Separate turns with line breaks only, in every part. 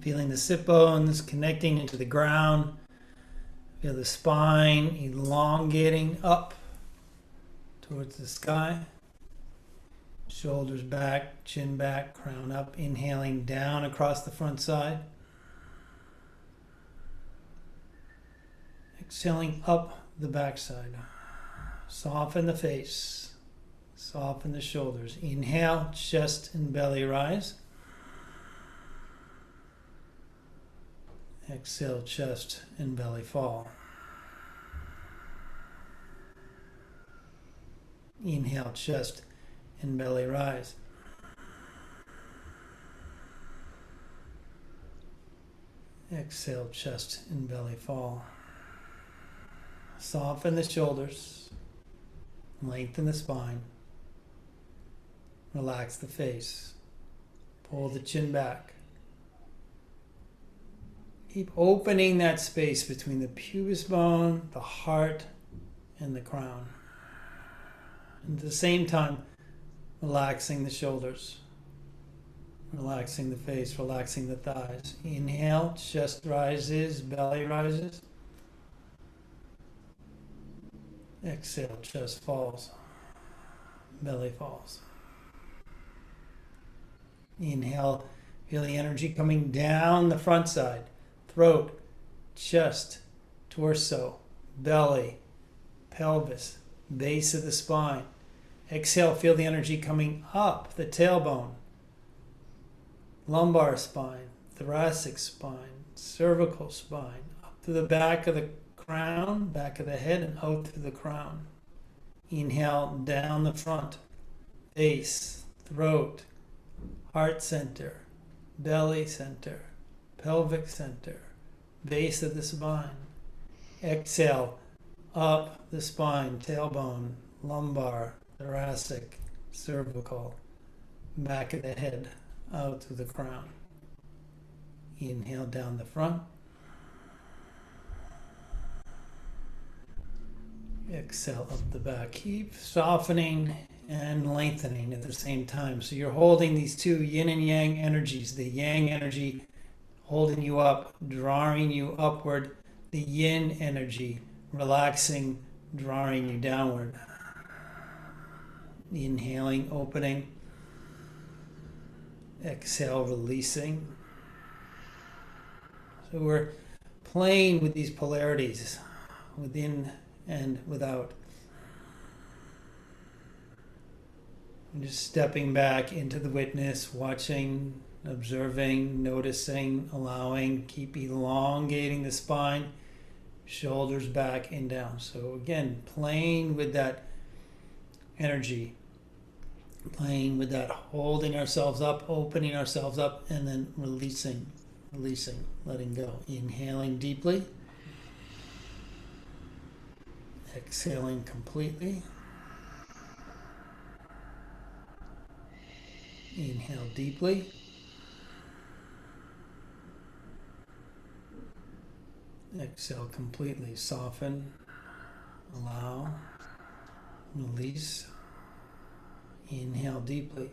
Feeling the sit bones connecting into the ground. Feel the spine elongating up towards the sky. Shoulders back, chin back, crown up. Inhaling down across the front side. Exhaling up the back side. Soften the face. Soften the shoulders. Inhale, chest and belly rise. Exhale, chest and belly fall. Inhale, chest and belly rise. Exhale, chest and belly fall. Soften the shoulders. Lengthen the spine. Relax the face. Pull the chin back. Keep opening that space between the pubis bone, the heart, and the crown. And at the same time, relaxing the shoulders, relaxing the face, relaxing the thighs. Inhale, chest rises, belly rises. Exhale, chest falls, belly falls. Inhale, feel the energy coming down the front side, throat, chest, torso, belly, pelvis, base of the spine. Exhale, feel the energy coming up the tailbone, lumbar spine, thoracic spine, cervical spine, up to the back of the crown, back of the head, and out through the crown. Inhale, down the front, face, throat, heart center, belly center, pelvic center, base of the spine. Exhale, up the spine, tailbone, lumbar, thoracic, cervical, back of the head, out through the crown. Inhale down the front. Exhale up the back. Keep softening and lengthening at the same time. So you're holding these two yin and yang energies. The yang energy holding you up, drawing you upward. The yin energy relaxing, drawing you downward. Inhaling, opening. Exhale, releasing. So we're playing with these polarities, within and without. And just stepping back into the witness, watching, observing, noticing, allowing. Keep elongating the spine, shoulders back and down. So again, playing with that energy, playing with that, holding ourselves up, opening ourselves up, and then releasing, letting go. Inhaling deeply. Exhaling completely. Inhale deeply. Exhale completely. Soften. Allow. Release. Inhale deeply.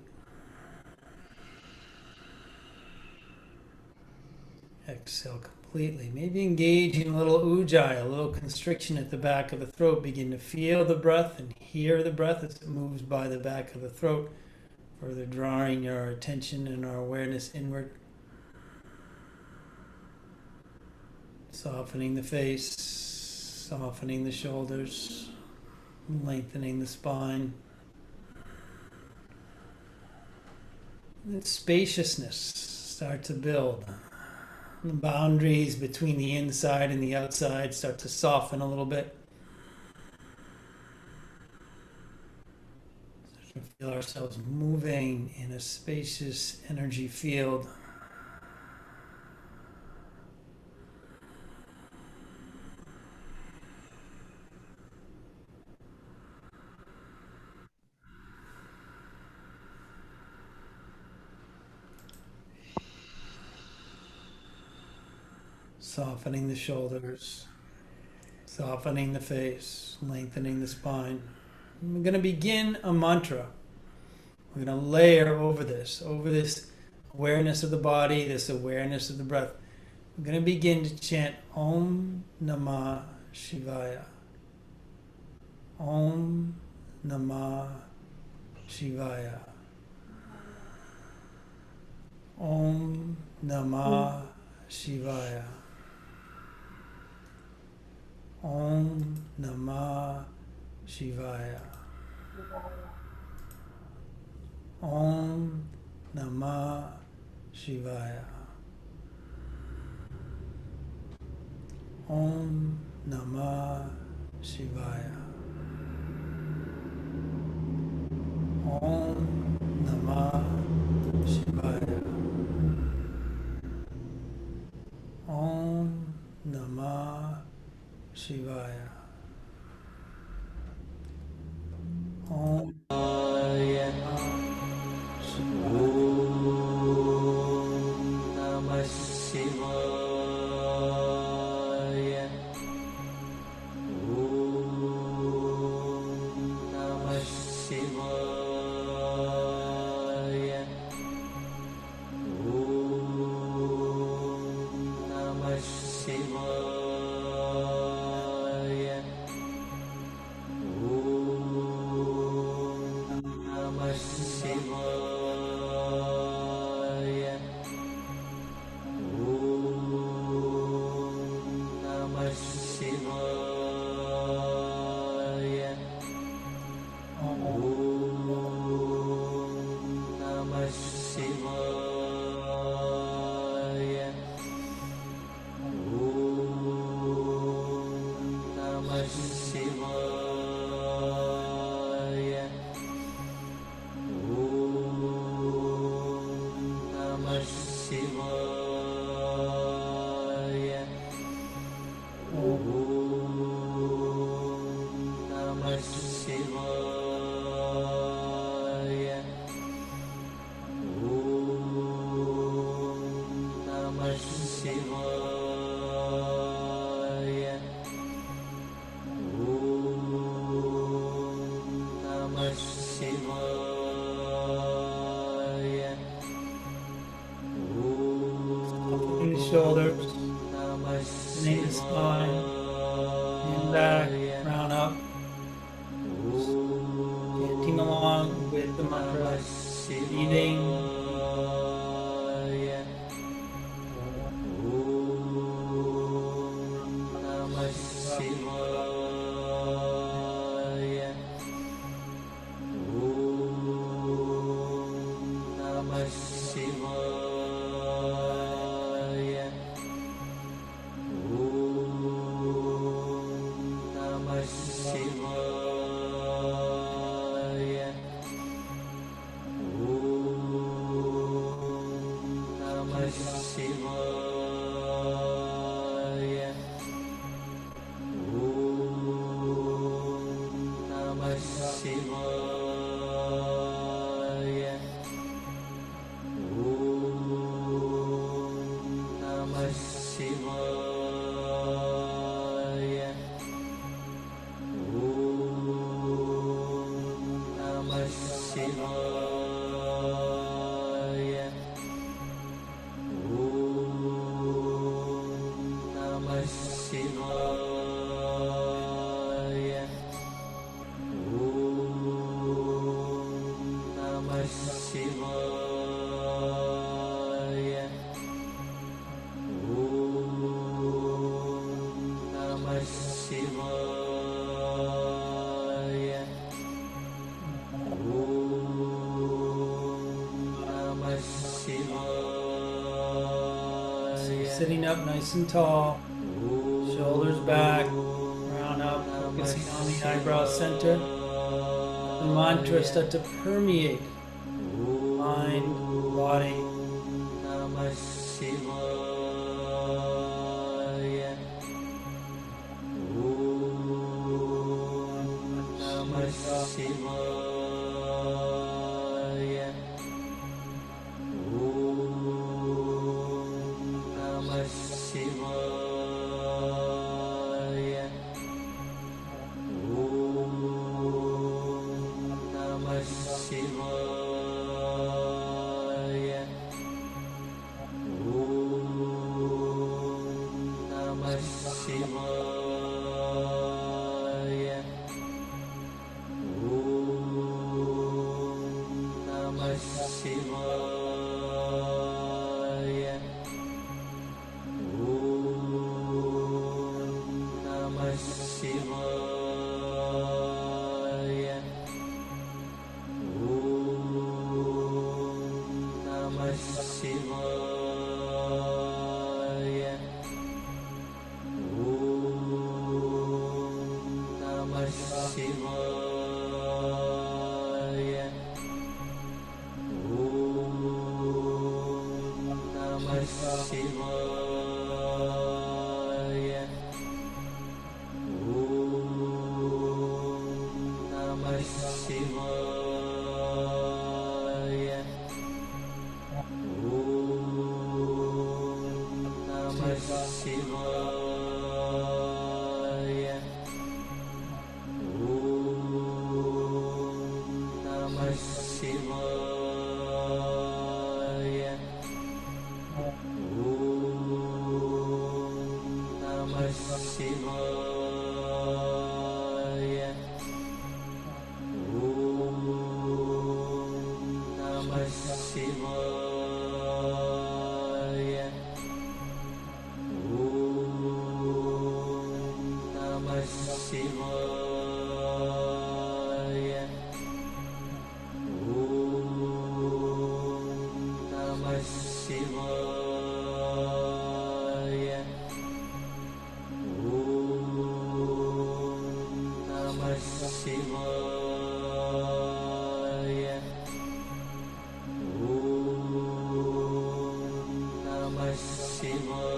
Exhale completely. Maybe engaging a little ujjayi, a little constriction at the back of the throat. Begin to feel the breath and hear the breath as it moves by the back of the throat, further drawing our attention and our awareness inward. Softening the face, softening the shoulders, lengthening the spine. Let spaciousness start to build. The boundaries between the inside and the outside start to soften a little bit. Start to feel ourselves moving in a spacious energy field. Softening the shoulders, softening the face, lengthening the spine. And we're going to begin a mantra. We're going to layer over this awareness of the body, this awareness of the breath. We're going to begin to chant Om Namah Shivaya. Om Namah Shivaya. Om Namah Shivaya. Om Namah Shivaya. Om Namah Shivaya. Om Namah Shivaya. Om Namah Shivaya. Om Namah Shivaya. Om Namah Shivaya. Shoulders, knee to spine, and back, round up, chanting along with the mantra, breathing. Sitting up nice and tall, shoulders back, round up, focusing on the eyebrow center. The mantra start to permeate mind, body. Namah Shivaya. Namah Shivaya. Namah Shivaya. Namah Shivaya.
Shivaya. Om Namah Shivaya. Om Namah Shivaya. Om Namah Shivaya. Om Namah Shivaya. Om Namah Shivaya. Om Namah Shivaya. Om Namah Shivaya. Om Namah Shivaya. Om Namah Shivaya.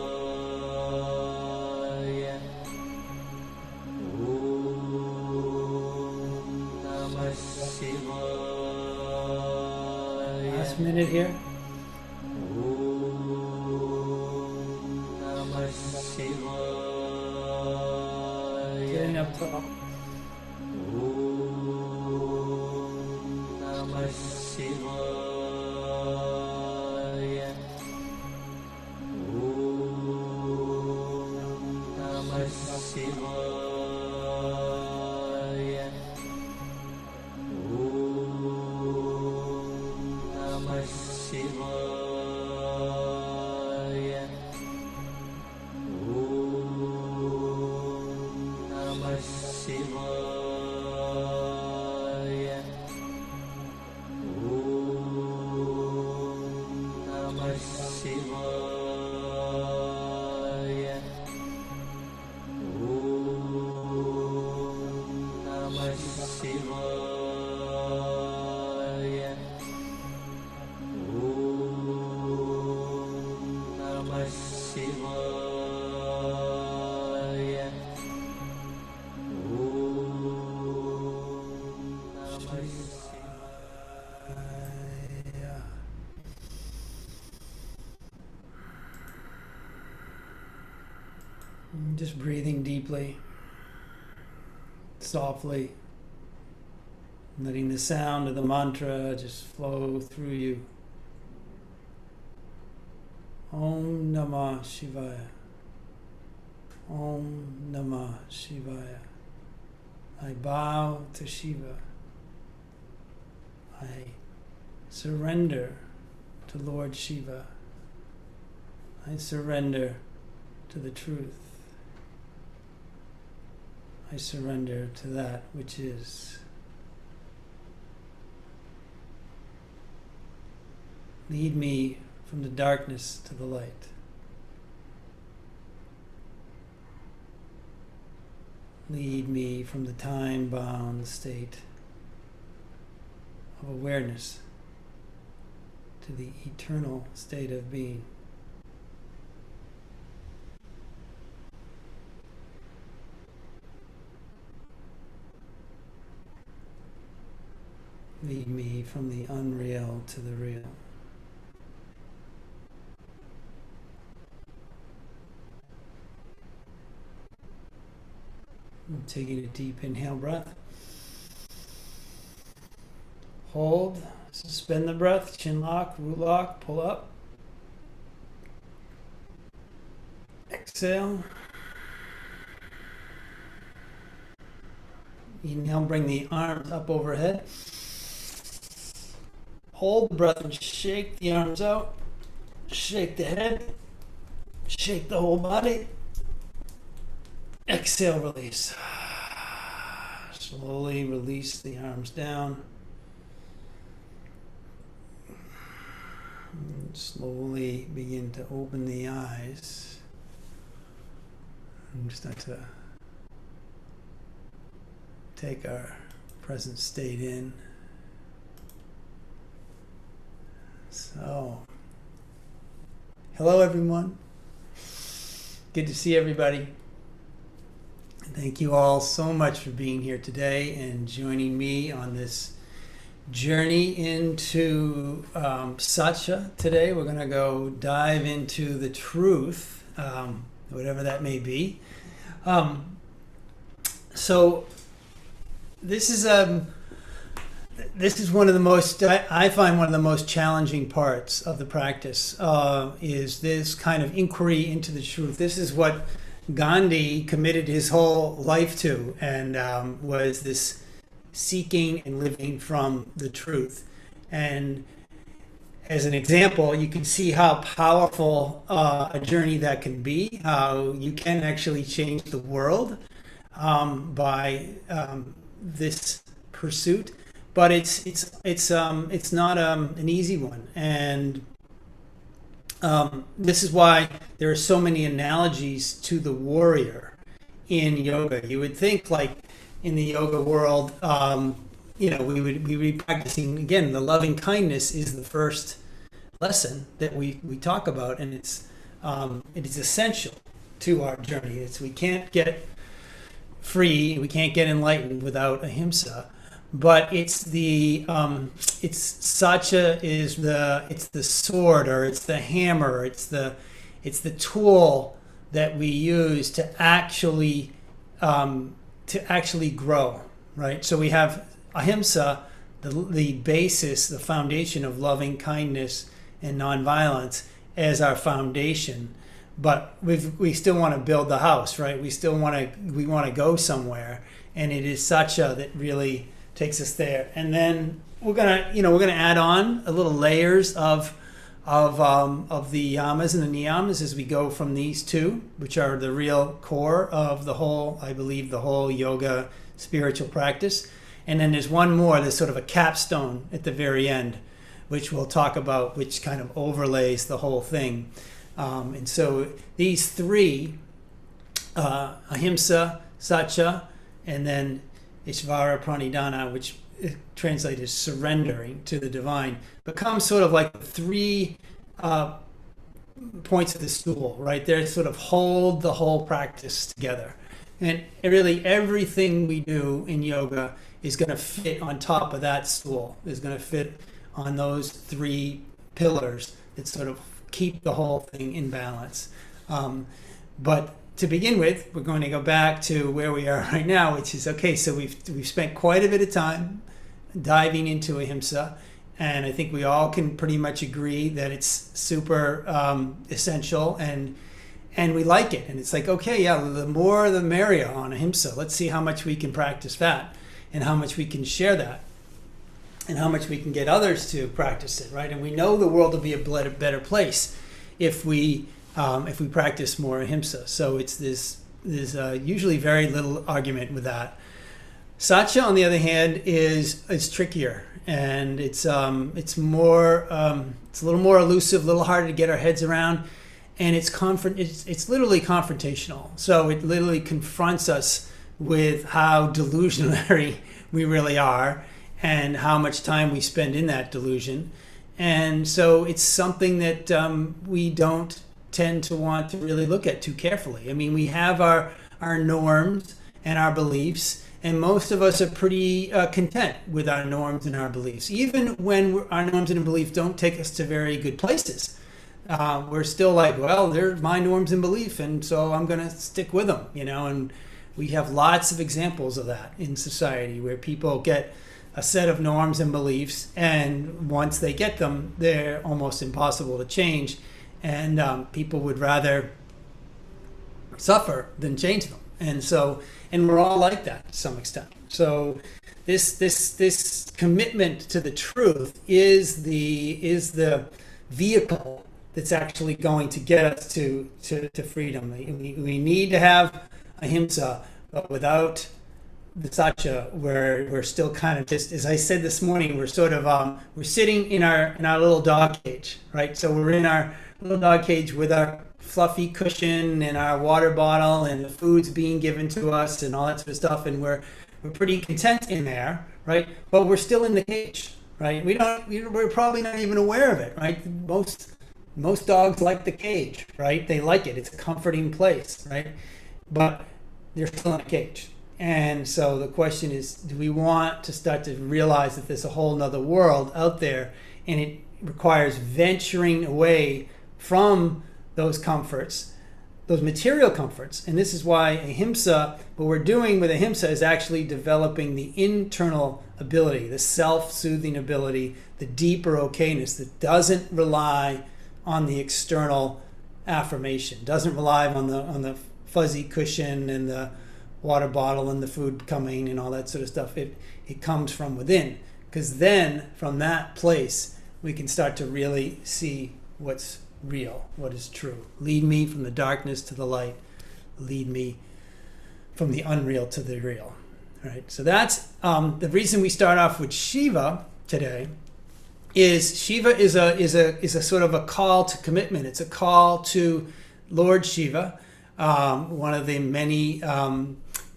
Om Namah Shivaya.
Last minute here.
Om Namah Shivaya.
Getting up top.
Om Namah Shivaya. Om Namah Shivaya. Om Namah Shivaya. Om Namah Shivaya. Om Namah Shivaya. Om Namah Shivaya. Om Namah Shivaya. Om Namah
Yeah. Just breathing deeply, softly, letting the sound of the mantra just flow through you. Om Namah Shivaya. Om Namah Shivaya. I bow to Shiva. I surrender to Lord Shiva. I surrender to the truth. I surrender to that which is. Lead me from the darkness to the light. Lead me from the time-bound state of awareness to the eternal state of being. Lead me from the unreal to the real. I'm taking a deep inhale breath. Hold, suspend the breath, chin lock, root lock, pull up. Exhale. Inhale, bring the arms up overhead. Hold the breath and shake the arms out. Shake the head. Shake the whole body. Exhale, release. Slowly release the arms down. And slowly begin to open the eyes. And start to take our present state in. So, Hello, everyone. Good to see everybody. Thank you all so much for being here today and joining me on this journey into Satya. Today we're going to go dive into the truth, whatever that may be. So this is one of the most, I find one of the most challenging parts of the practice, is this kind of inquiry into the truth. This is what Gandhi committed his whole life to, and was this seeking and living from the truth. And as an example, you can see how powerful a journey that can be, how you can actually change the world by this pursuit. But it's not an easy one, and this is why there are so many analogies to the warrior in yoga. You would think, like in the yoga world, we would be practicing again. The loving kindness is the first lesson that we talk about, and it is essential to our journey. We can't get free, we can't get enlightened without ahimsa. But it's Satya is the sword, or it's the hammer, it's the tool that we use to actually grow, right? So we have ahimsa, the basis, the foundation of loving kindness and nonviolence as our foundation. But we still want to build the house, right? We want to go somewhere, and it is Satya that really takes us there. And then we're gonna add on a little layers of the yamas and the niyamas as we go from these two, which are the real core of the whole yoga spiritual practice. And then there's one more, there's sort of a capstone at the very end, which we'll talk about, which kind of overlays the whole thing. And so these three, ahimsa, Satya, and then Ishvara Pranidhana, which translated as surrendering to the divine, become sort of like three points of the stool, right? They sort of hold the whole practice together. And really everything we do in yoga is going to fit on top of that stool, is going to fit on those three pillars that sort of keep the whole thing in balance. But to begin with, we're going to go back to where we are right now, which is, okay, so we've spent quite a bit of time diving into ahimsa, and I think we all can pretty much agree that it's super essential, and we like it. And it's like, okay, yeah, the more the merrier on ahimsa. Let's see how much we can practice that, and how much we can share that, and how much we can get others to practice it, right? And we know the world will be a better place if we practice more ahimsa. So there's usually very little argument with that. Satya, on the other hand, is trickier, and it's more it's a little more elusive, a little harder to get our heads around, and it's literally confrontational. So it literally confronts us with how delusionary we really are, and how much time we spend in that delusion. And so it's something that we don't tend to want to really look at too carefully. I mean, we have our norms and our beliefs, and most of us are pretty content with our norms and our beliefs. Even when our norms and beliefs don't take us to very good places, we're still like, well, they're my norms and beliefs, and so I'm going to stick with them, and we have lots of examples of that in society, where people get a set of norms and beliefs, and once they get them, they're almost impossible to change. And people would rather suffer than change them, and we're all like that to some extent. So this commitment to the truth is the vehicle that's actually going to get us to freedom. We need to have ahimsa, but without the Satya, we're still kind of, just as I said this morning, we're sort of we're sitting in our little dog cage, right? So we're in our little dog cage with our fluffy cushion and our water bottle, and the food's being given to us and all that sort of stuff, and we're pretty content in there, right? But we're still in the cage, right? We're probably not even aware of it, right? Most dogs like the cage, right? They like it. It's a comforting place, right? But they're still in a cage. And so the question is, do we want to start to realize that there's a whole nother world out there, and it requires venturing away from those comforts, those material comforts. And this is why ahimsa, what we're doing with ahimsa is actually developing the internal ability, the self-soothing ability, the deeper okayness that doesn't rely on the external affirmation, doesn't rely on the fuzzy cushion and the water bottle and the food coming and all that sort of stuff. It comes from within, because then from that place we can start to really see what's real, what is true. Lead me from the darkness to the light. Lead me from the unreal to the real. All right. So that's the reason we start off with Shiva today. Is Shiva is a sort of a call to commitment. It's a call to Lord Shiva, one of the many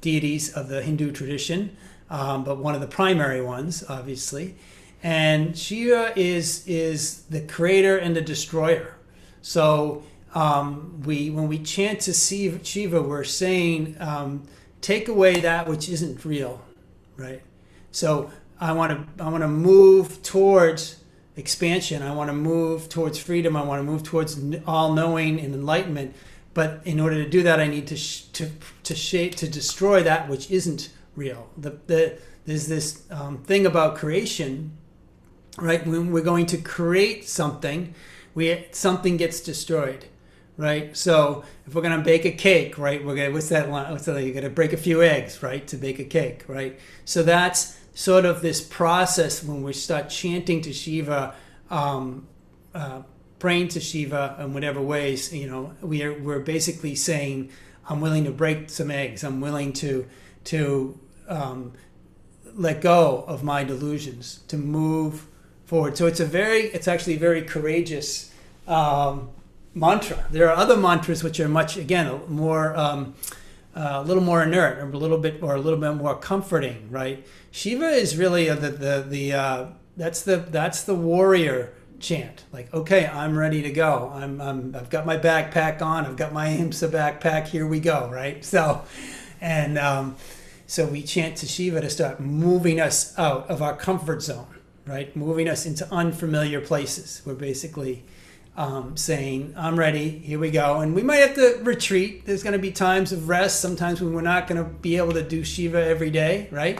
deities of the Hindu tradition, but one of the primary ones, obviously. And Shiva is the creator and the destroyer. So when we chant to Shiva, we're saying, take away that which isn't real, right? So I want to move towards expansion. I want to move towards freedom. I want to move towards all-knowing and enlightenment. But in order to do that, I need to destroy that which isn't real. There's this thing about creation, right? When we're going to create something, something gets destroyed, right? So if we're going to bake a cake, right? What's that? You got to break a few eggs, right, to bake a cake, right? So that's sort of this process when we start chanting to Shiva, praying to Shiva in whatever ways. We're basically saying, I'm willing to break some eggs. I'm willing to let go of my delusions, to move forward. So it's actually a very courageous mantra. There are other mantras which are much, again, more a little more inert, or a little bit more comforting, right? Shiva is really that's the warrior chant. Like, okay, I'm ready to go. I've got my backpack on. I've got my ahimsa backpack. Here we go, right? So we chant to Shiva to start moving us out of our comfort zone, right? Moving us into unfamiliar places. We're basically saying, I'm ready, here we go. And we might have to retreat. There's going to be times of rest, sometimes when we're not going to be able to do Shiva every day, right?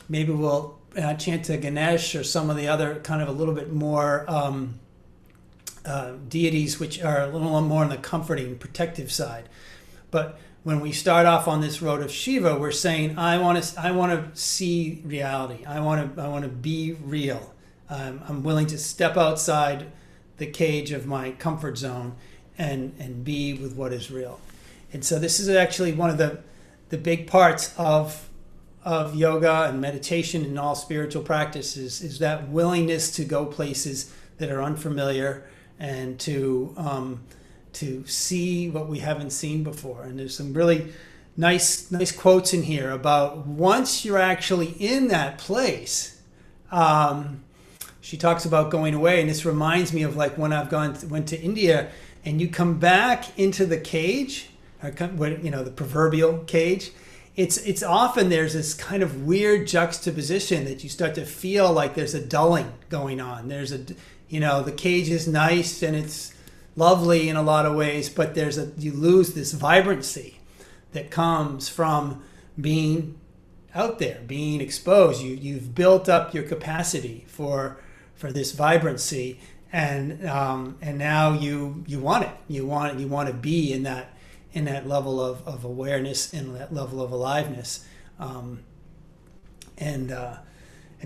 Maybe we'll chant to Ganesh or some of the other kind of a little bit more deities which are a little more on the comforting, protective side. But when we start off on this road of Shiva, we're saying, I want to see reality. I want to be real. I'm willing to step outside the cage of my comfort zone and be with what is real. And so this is actually one of the big parts of yoga and meditation and all spiritual practices, is that willingness to go places that are unfamiliar and to see what we haven't seen before. And there's some really nice quotes in here about once you're actually in that place. She talks about going away, and this reminds me of like when went to India, and you come back into the cage, or the proverbial cage. It's often there's this kind of weird juxtaposition that you start to feel like there's a dulling going on. There's the cage is nice and it's lovely in a lot of ways, but you lose this vibrancy that comes from being out there, being exposed. You've built up your capacity for this vibrancy, and now you want it. You want to be in that level of awareness and that level of aliveness. Have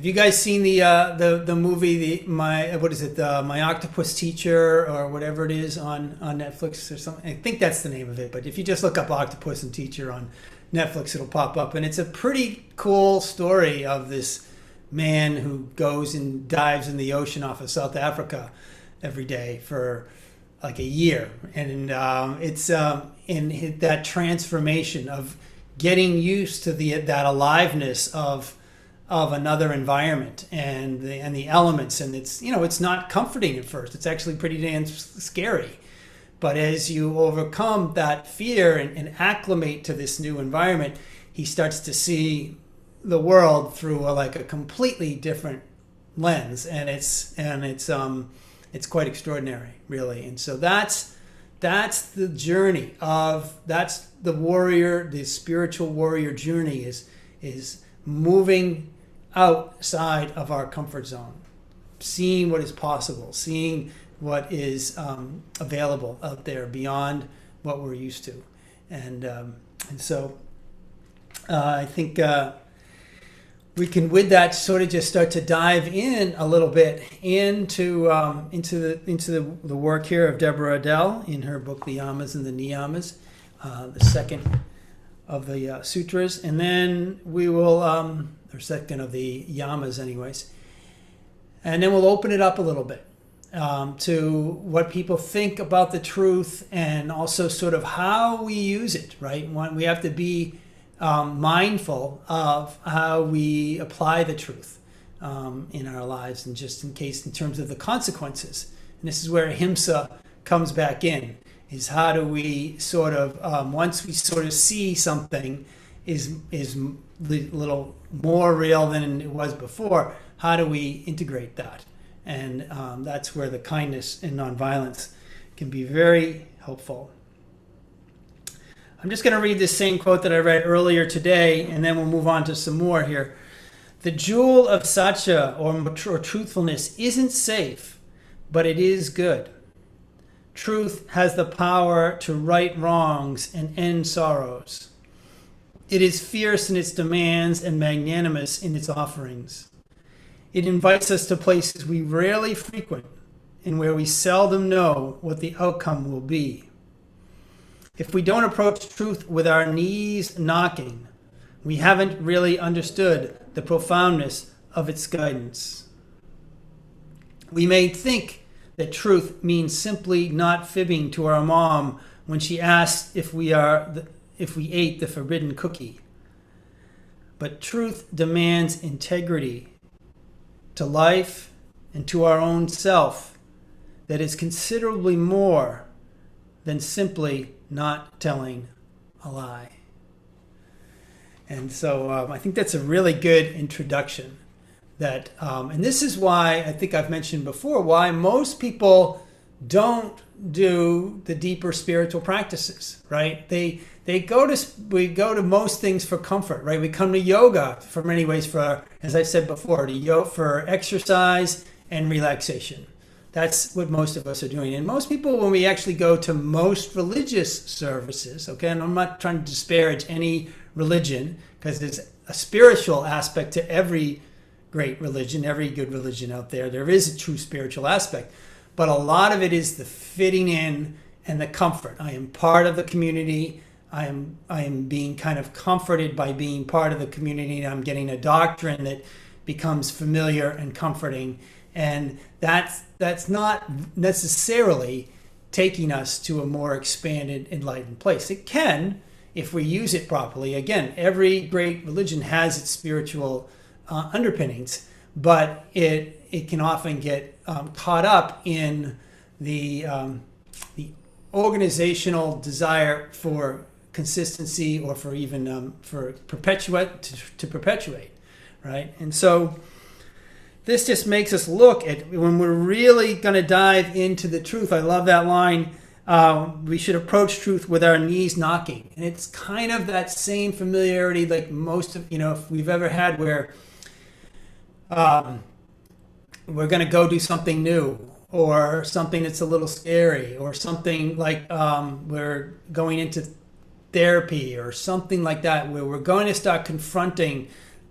you guys seen the movie My Octopus Teacher, or whatever it is on Netflix or something? I think that's the name of it. But if you just look up Octopus and Teacher on Netflix, it'll pop up, and it's a pretty cool story of this man who goes and dives in the ocean off of South Africa every day for like a year, and it's in that transformation of getting used to that aliveness of of another environment and the elements, and it's not comforting at first. It's actually pretty damn scary. But as you overcome that fear and acclimate to this new environment, he starts to see the world through a completely different lens, and it's quite extraordinary, really. And so that's the journey that's the warrior, the spiritual warrior journey is moving outside of our comfort zone, seeing what is possible, seeing what is available out there beyond what we're used to. And so I think we can, with that, sort of just start to dive in a little bit into the work here of Deborah Adele in her book, The Yamas and the Niyamas, the second of the sutras, and then we will, or second of the yamas anyways, and then we'll open it up a little bit to what people think about the truth, and also sort of how we use it, right? We have to be mindful of how we apply the truth in our lives, and just in terms of the consequences. And this is where ahimsa comes back in, is how do we sort of, once we sort of see something is a little more real than it was before, how do we integrate that? And that's where the kindness and nonviolence can be very helpful. I'm just going to read this same quote that I read earlier today, and then we'll move on to some more here. The jewel of Satya, or truthfulness, isn't safe, but it is good. Truth has the power to right wrongs and end sorrows. It is fierce in its demands and magnanimous in its offerings. It invites us to places we rarely frequent and where we seldom know what the outcome will be. If we don't approach truth with our knees knocking, we haven't really understood the profoundness of its guidance. We may think that truth means simply not fibbing to our mom when she asks if we ate the forbidden cookie. But truth demands integrity to life and to our own self that is considerably more than simply not telling a lie. And so I think that's a really good introduction. And this is why I think I've mentioned before why most people don't do the deeper spiritual practices, right? We go to most things for comfort, right? We come to yoga for many ways, for, as I said before, for exercise and relaxation. That's what most of us are doing. And most people, when we actually go to most religious services, okay, and I'm not trying to disparage any religion, because there's a spiritual aspect to every great religion, every good religion out there. There is a true spiritual aspect. But a lot of it is the fitting in and the comfort. I am part of the community. I am being kind of comforted by being part of the community. And I'm getting a doctrine that becomes familiar and comforting. And that's not necessarily taking us to a more expanded, enlightened place. It can, if we use it properly. Again, every great religion has its spiritual underpinnings, but it can often get caught up in the organizational desire for consistency, or for even to perpetuate, right? And so this just makes us look at, when we're really going to dive into the truth. I love that line. We should approach truth with our knees knocking, and it's kind of that same familiarity, like most of, if we've ever had, where we're going to go do something new, or something that's a little scary, or something like we're going into therapy or something like that, where we're going to start confronting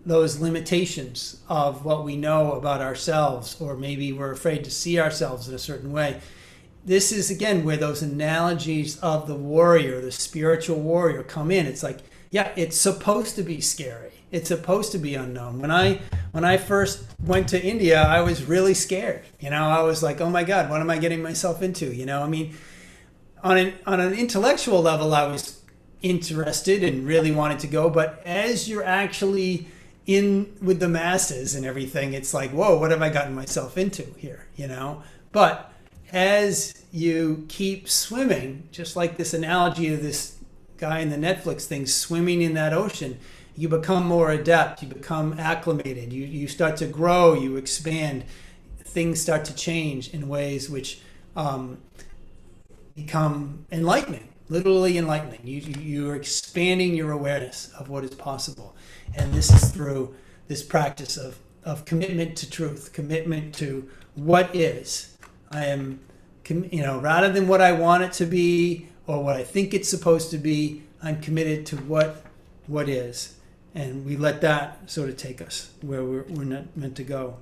those limitations of what we know about ourselves, or maybe we're afraid to see ourselves in a certain way. This is, again, where those analogies of the warrior, the spiritual warrior, come in. It's like, yeah, it's supposed to be scary. It's supposed to be unknown. When I first went to India, I was really scared. I was like, oh my God, what am I getting myself into? I mean, on an intellectual level, I was interested and really wanted to go. But as you're actually in with the masses and everything, it's like, whoa, what have I gotten myself into here, you know? But as you keep swimming, just like this analogy of this guy in the Netflix thing, swimming in that ocean, you become more adept, you become acclimated, you start to grow, you expand, things start to change in ways which become enlightening, literally enlightening. You're expanding your awareness of what is possible. And this is through this practice of commitment to truth, commitment to what is. I am, rather than what I want it to be or what I think it's supposed to be, I'm committed to what is. And we let that sort of take us where we're not meant to go.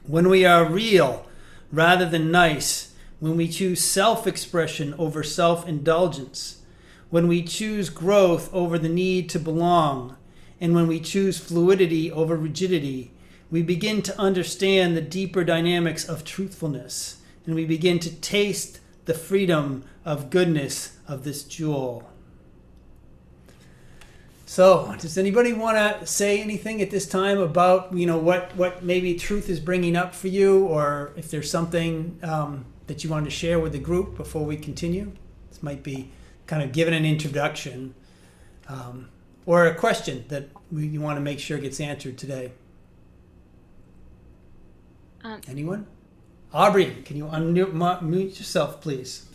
When we are real rather than nice, when we choose self-expression over self-indulgence, when we choose growth over the need to belong, and when we choose fluidity over rigidity, we begin to understand the deeper dynamics of truthfulness, and we begin to taste the freedom of goodness of this jewel. So, does anybody want to say anything at this time about, what maybe truth is bringing up for you, or if there's something that you want to share with the group before we continue? This might be kind of giving an introduction, or a question that you want to make sure gets answered today. Anyone? Aubrey, can you unmute yourself, please?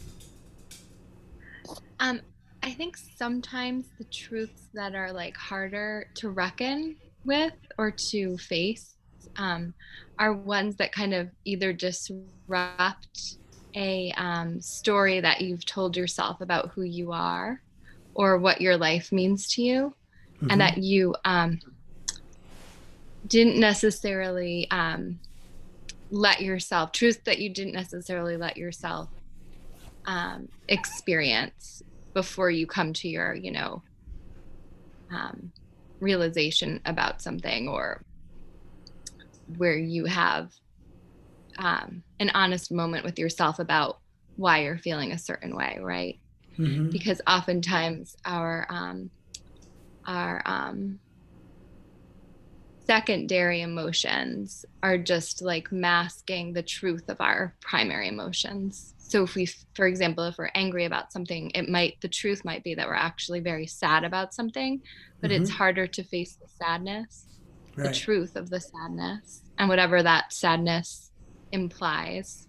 I think sometimes the truths that are like harder to reckon with or to face are ones that kind of either disrupt a story that you've told yourself about who you are or what your life means to you, and that you didn't necessarily truths that you didn't necessarily let yourself experience before you come to your, realization about something, or where you have an honest moment with yourself about why you're feeling a certain way, right? Because oftentimes our secondary emotions are just like masking the truth of our primary emotions. So if we, for example, if we're angry about something, the truth might be that we're actually very sad about something, but it's harder to face the sadness, the truth of the sadness, and whatever that sadness implies,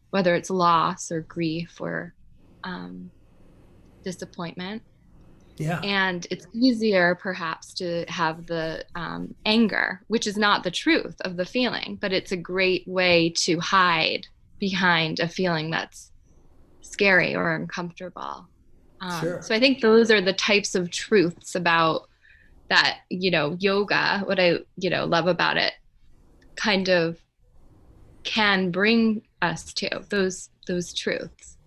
whether it's loss or grief or disappointment.
Yeah.
And it's easier perhaps to have the anger, which is not the truth of the feeling, but it's a great way to hide behind a feeling that's scary or uncomfortable.
Sure.
So I think those are the types of truths about that, yoga, what I, love about it, kind of can bring us to those truths.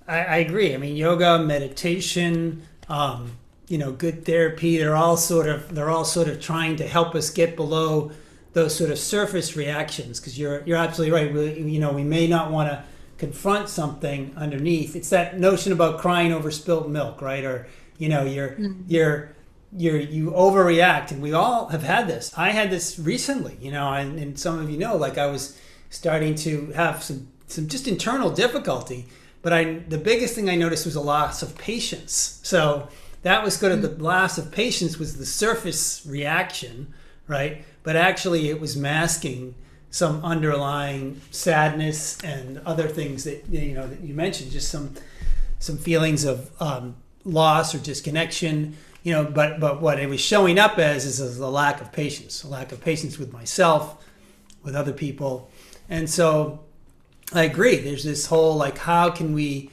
I agree. I mean, yoga, meditation, good therapy, they're all sort of trying to help us get below those sort of surface reactions, because you're absolutely right. We may not want to confront something underneath. It's that notion about crying over spilt milk, right? Or you overreact, and we all have had this. I had this recently, and some of like I was starting to have some just internal difficulty. But the biggest thing I noticed was a loss of patience. So that was sort of the loss of patience was the surface reaction, right? But actually it was masking some underlying sadness and other things that that you mentioned, just some feelings of loss or disconnection, but what it was showing up as is a lack of patience with myself, with other people. And so I agree. There's this whole how can we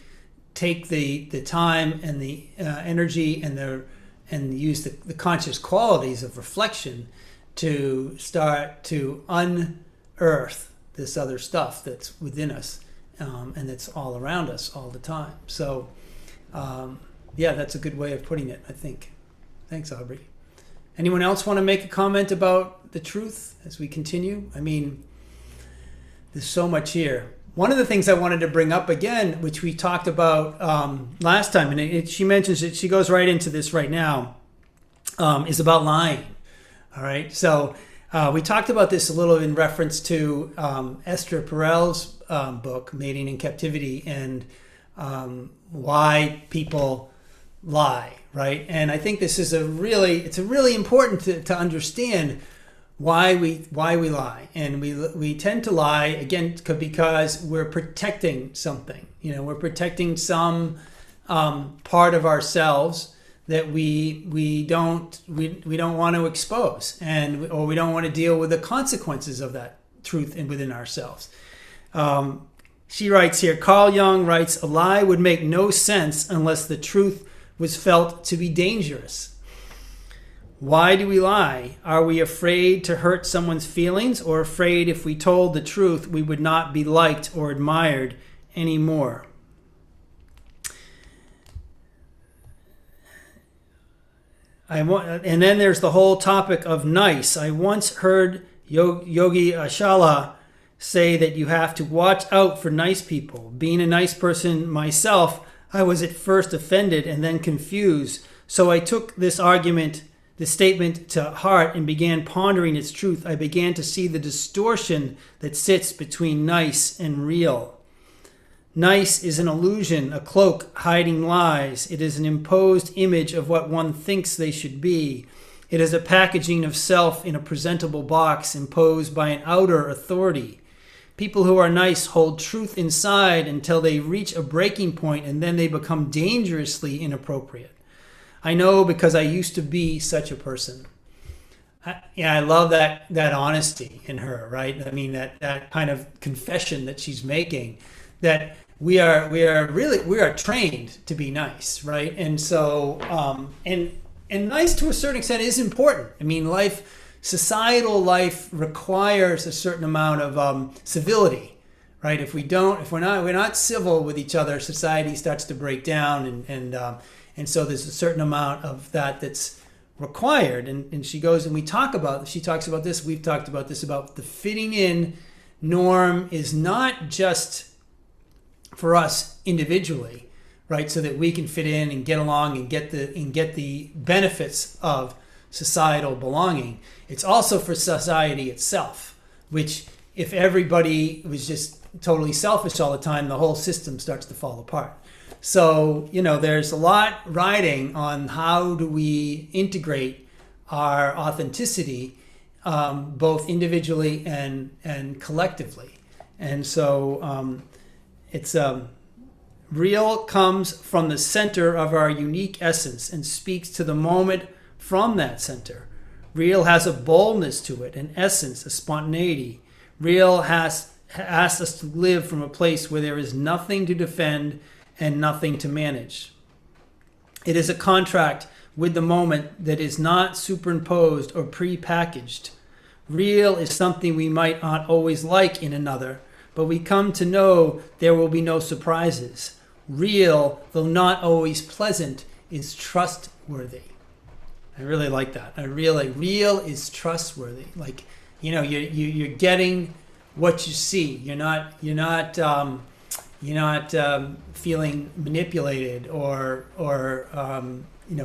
take the time and the energy and use the conscious qualities of reflection to start to unearth this other stuff that's within us and that's all around us all the time. So that's a good way of putting it, I think. Thanks, Aubrey. Anyone else want to make a comment about the truth as we continue? I mean, there's so much here. One of the things I wanted to bring up again, which we talked about last time, and she mentions it, she goes right into this right now, is about lying. All right. So we talked about this a little in reference to Esther Perel's book, Mating in Captivity, and why people lie, right? And I think this is it's really important to understand why we lie. And we tend to lie, again, because we're protecting something. We're protecting some part of ourselves that we don't want to expose, or we don't want to deal with the consequences of that truth within ourselves. She writes here, Carl Jung writes, a lie would make no sense unless the truth was felt to be dangerous. Why do we lie? Are we afraid to hurt someone's feelings, or afraid if we told the truth we would not be liked or admired anymore? And then there's the whole topic of nice. I once heard Yogi Ashala say that you have to watch out for nice people. Being a nice person myself, I was at first offended and then confused. So I took this statement to heart and began pondering its truth. I began to see the distortion that sits between nice and real. Nice is an illusion, a cloak hiding lies. It is an imposed image of what one thinks they should be. It is a packaging of self in a presentable box imposed by an outer authority. People who are nice hold truth inside until they reach a breaking point, and then they become dangerously inappropriate. I know because I used to be such a person. I love that honesty in her, right? I mean, that kind of confession that she's making, that we are trained to be nice, right? And so and nice to a certain extent is important. I mean, societal life requires a certain amount of civility, right? If we're not civil with each other, society starts to break down, and so there's a certain amount of that's required. And she talks about this. We've talked about this, about the fitting in norm is not just for us individually, right? So that we can fit in and get along and get the benefits of societal belonging. It's also for society itself, which if everybody was just totally selfish all the time, the whole system starts to fall apart. So, there's a lot riding on how do we integrate our authenticity, both individually and collectively. And so it's real comes from the center of our unique essence and speaks to the moment from that center. Real has a boldness to it, an essence, a spontaneity. Real asks us to live from a place where there is nothing to defend and nothing to manage. It is a contract with the moment that is not superimposed or pre-packaged. Real is something we might not always like in another, but we come to know there will be no surprises. Real, though not always pleasant, is trustworthy. I really like that. Real is trustworthy. Like, you're getting what you see. You're not feeling manipulated or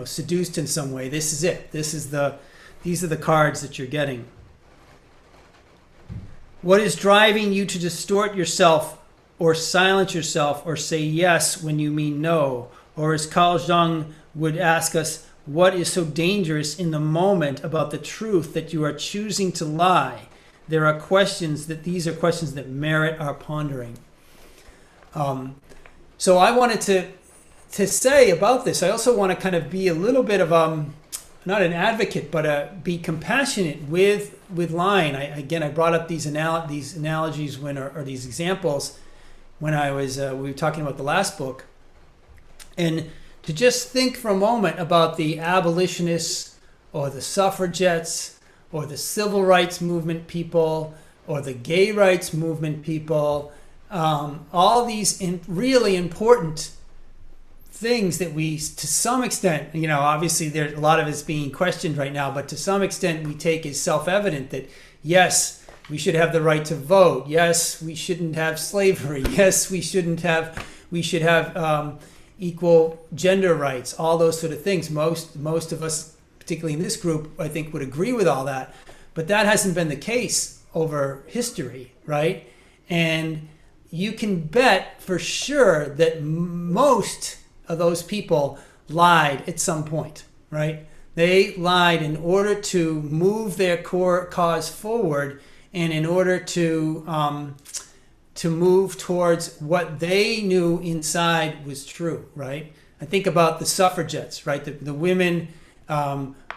seduced in some way. This is it. These are the cards that you're getting. What is driving you to distort yourself or silence yourself or say yes when you mean no? Or as Carl Jung would ask us, what is so dangerous in the moment about the truth that you are choosing to lie? These are questions that merit our pondering. So I wanted to say about this, I also want to kind of be a little bit of not an advocate, but be compassionate with lying. I brought up these analogies or these examples when we were talking about the last book, and to just think for a moment about the abolitionists or the suffragettes or the civil rights movement people or the gay rights movement people, all these really important things that we, to some extent, obviously there's a lot of it's being questioned right now, but to some extent we take as self-evident that yes, we should have the right to vote. Yes, we shouldn't have slavery. Yes, we should have equal gender rights. All those sort of things. Most of us particularly in this group, I think would agree with all that. But that hasn't been the case over history, right? And you can bet for sure that most of those people lied at some point, right? They lied in order to move their core cause forward, and in order to move towards what they knew inside was true, right? I think about the suffragettes, right? The women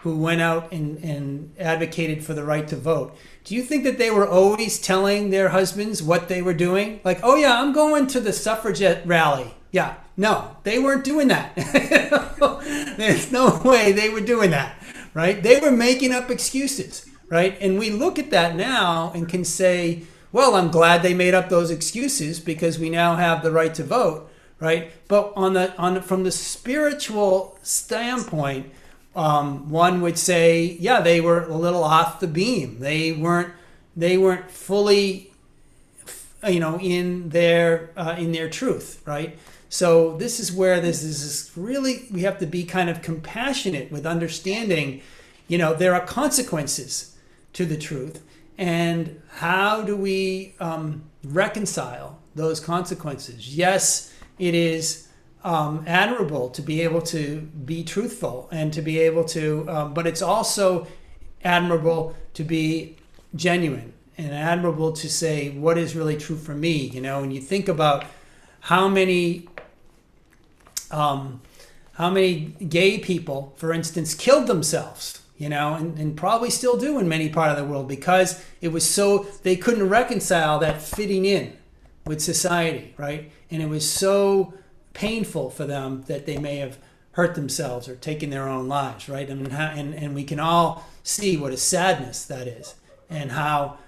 who went out and advocated for the right to vote. Do you think that they were always telling their husbands what they were doing? Like, oh yeah, I'm going to the suffragette rally. Yeah, no, they weren't doing that. There's no way they were doing that, right? They were making up excuses, right? And we look at that now and can say, well, I'm glad they made up those excuses because we now have the right to vote, right? But from the spiritual standpoint, one would say, yeah, they were a little off the beam. They weren't fully, in their truth, right? So this is where this really, we have to be kind of compassionate with understanding, there are consequences to the truth, and how do we reconcile those consequences? Yes, it is admirable to be able to be truthful and to be able to, but it's also admirable to be genuine and admirable to say what is really true for me. When you think about how many gay people, for instance, killed themselves, and probably still do in many parts of the world because it was so, they couldn't reconcile that fitting in with society, right? And it was so painful for them that they may have hurt themselves or taken their own lives, right? And we can all see what a sadness that is, and how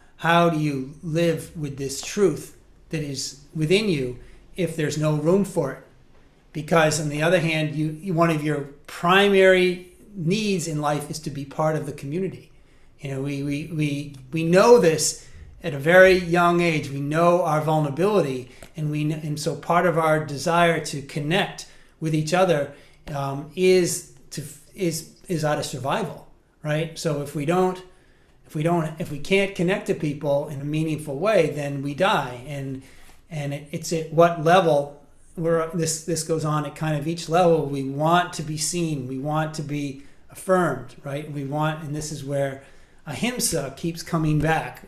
do you live with this truth that is within you if there's no room for it? Because on the other hand, you one of your primary needs in life is to be part of the community. We know this at a very young age. We know our vulnerability, and so part of our desire to connect with each other is out of survival, right? So if we can't connect to people in a meaningful way, then we die. And it's at what level where this goes on at kind of each level. We want to be seen, we want to be affirmed, right? And this is where ahimsa keeps coming back.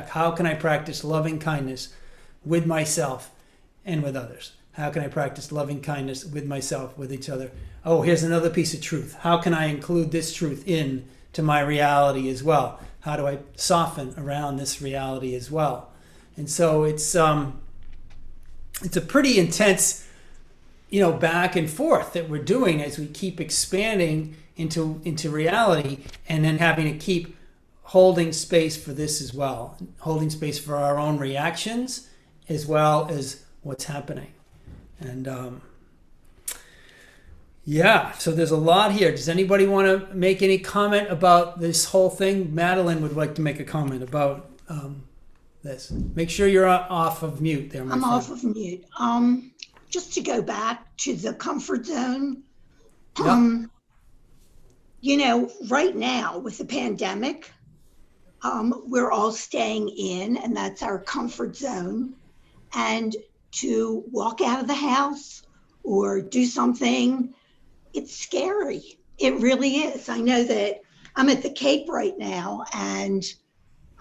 How can I practice loving kindness with myself and with others? How can I practice loving kindness with myself, with each other? Oh, here's another piece of truth. How can I include this truth in to my reality as well? How do I soften around this reality as well? And so it's a pretty intense, back and forth that we're doing as we keep expanding into reality, and then having to keep holding space for this as well, holding space for our own reactions as well as what's happening. And so there's a lot here. Does anybody want to make any comment about this whole thing? Madeline would like to make a comment about this. Make sure you're off of mute there, my friend.
I'm off of mute. Just to go back to the comfort zone. Right now with the pandemic, we're all staying in, and that's our comfort zone. And to walk out of the house or do something, it's scary. It really is. I know that I'm at the Cape right now, and